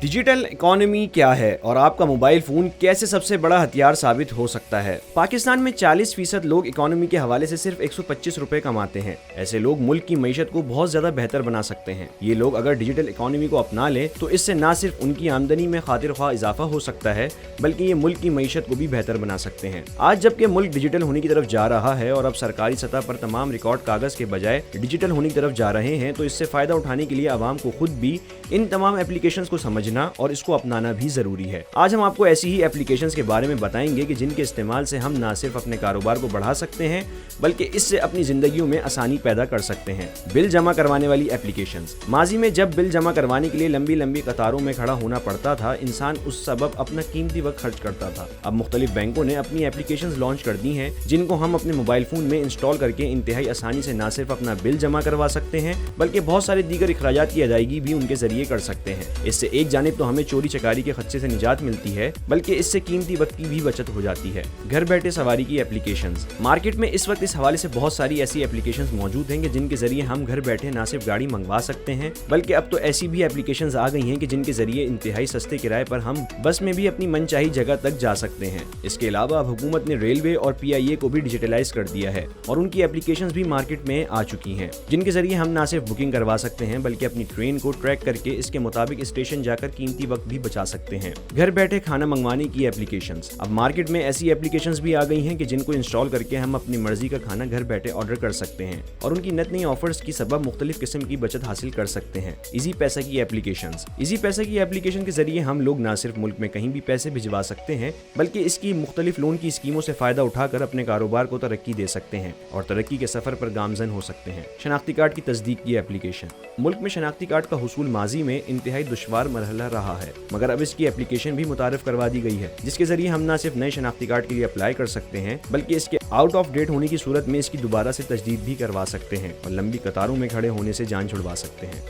Digital economy क्या है और आपका मोबाइल फोन कैसे सबसे बड़ा हथियार साबित हो सकता है। पाकिस्तान में 40% लोग इकोनॉमी के हवाले से सिर्फ 125 रुपए कमाते हैं। ऐसे लोग मुल्क की मईशत को बहुत ज्यादा बेहतर बना सकते हैं। ये लोग अगर डिजिटल इकोनॉमी को अपना लें तो इससे न सिर्फ उनकी आमदनी में खातिर ख्वाह इजाफा हो सकता है बल्कि ये मुल्क की मईशत को भी बेहतर बना सकते हैं। आज जबकि मुल्क डिजिटल होने की तरफ जा रहा है और अब सरकारी सतह पर तमाम रिकॉर्ड कागज के बजाय डिजिटल होने की तरफ जा रहे हैं, तो इससे फायदा उठाने के लिए आवाम को खुद भी इन तमाम एप्लीकेशंस को समझना और इसको अपनाना भी जरूरी है। आज हम आपको ऐसी ही एप्लीकेशंस के बारे में बताएंगे कि जिनके इस्तेमाल से हम न सिर्फ अपने कारोबार को बढ़ा सकते हैं बल्कि इससे अपनी जिंदगियों में आसानी पैदा कर सकते हैं। बिल जमा करवाने वाली एप्लीकेशंस। माजी में जब बिल जमा करवाने के लिए लंबी लंबी कतारों में खड़ा होना पड़ता था, इंसान उस सबब अपना कीमती वक्त खर्च करता था। अब मुख्तलिफ बैंकों ने अपनी एप्लीकेशंस लॉन्च कर दी हैं जिनको हम अपने मोबाइल फोन में इंस्टॉल करके इंतहाई आसानी से न सिर्फ अपना बिल जमा करवा सकते हैं बल्कि बहुत सारे दीगर इखराजात की अदायगी भी उनके जरिए कर सकते हैं। इससे एक जानिब तो हमें चोरी चकारी के खदशे से निजात मिलती है बल्कि इससे कीमती वक्त की भी बचत हो जाती है। घर बैठे सवारी की एप्लीकेशंस। मार्केट में इस वक्त इस हवाले से बहुत सारी ऐसी एप्लीकेशंस मौजूद हैं कि जिनके जरिए हम घर बैठे न सिर्फ गाड़ी मंगवा सकते हैं बल्कि अब तो ऐसी भी एप्लीकेशंस आ गई हैं कि जिनके जरिए इंतहाई सस्ते किराए पर हम बस में भी अपनी मनचाही जगह तक जा सकते हैं। इसके अलावा अब हुकूमत ने रेलवे और PIA को भी डिजिटलाइज कर दिया है और उनकी एप्लीकेशंस भी मार्केट में आ चुकी हैं जिनके जरिए हम न सिर्फ बुकिंग करवा सकते हैं बल्कि अपनी ट्रेन को ट्रैक करके इसके मुताबिक स्टेशन जाकर कीमती वक्त भी बचा सकते हैं। घर बैठे खाना मंगवाने की एप्लीकेशंस। अब मार्केट में ऐसी एप्लीकेशंस भी आ गई हैं कि जिनको इंस्टॉल करके हम अपनी मर्जी का खाना घर बैठे ऑर्डर कर सकते हैं और उनकी नत नई ऑफर्स की सबब मुख्तलिफ किस्म की बचत हासिल कर सकते हैं। इजी पैसा की एप्लीकेशंस। इजी पैसा की एप्लीकेशन के जरिए हम लोग न सिर्फ मुल्क में कहीं भी पैसे भिजवा सकते हैं बल्कि इसकी मुख्तलिफ लोन की स्कीमों से फायदा उठाकर अपने कारोबार को तरक्की दे सकते हैं और तरक्की के सफर पर गामजन हो सकते हैं। शनाख्ती कार्ड की तस्दीक की एप्लीकेशन। मुल्क में शनाख्ती कार्ड का हुसूल माजी में इंतहाई दुश्वार मरहला रहा है मगर अब इसकी एप्लीकेशन भी मुतारिफ करवा दी गई है जिसके जरिए हम न सिर्फ नए शनाख्ती कार्ड के लिए अप्लाई कर सकते हैं बल्कि इसके आउट ऑफ डेट होने की सूरत में इसकी दोबारा से तजदीद भी करवा सकते हैं और लंबी कतारों में खड़े होने से जान छुड़वा सकते हैं।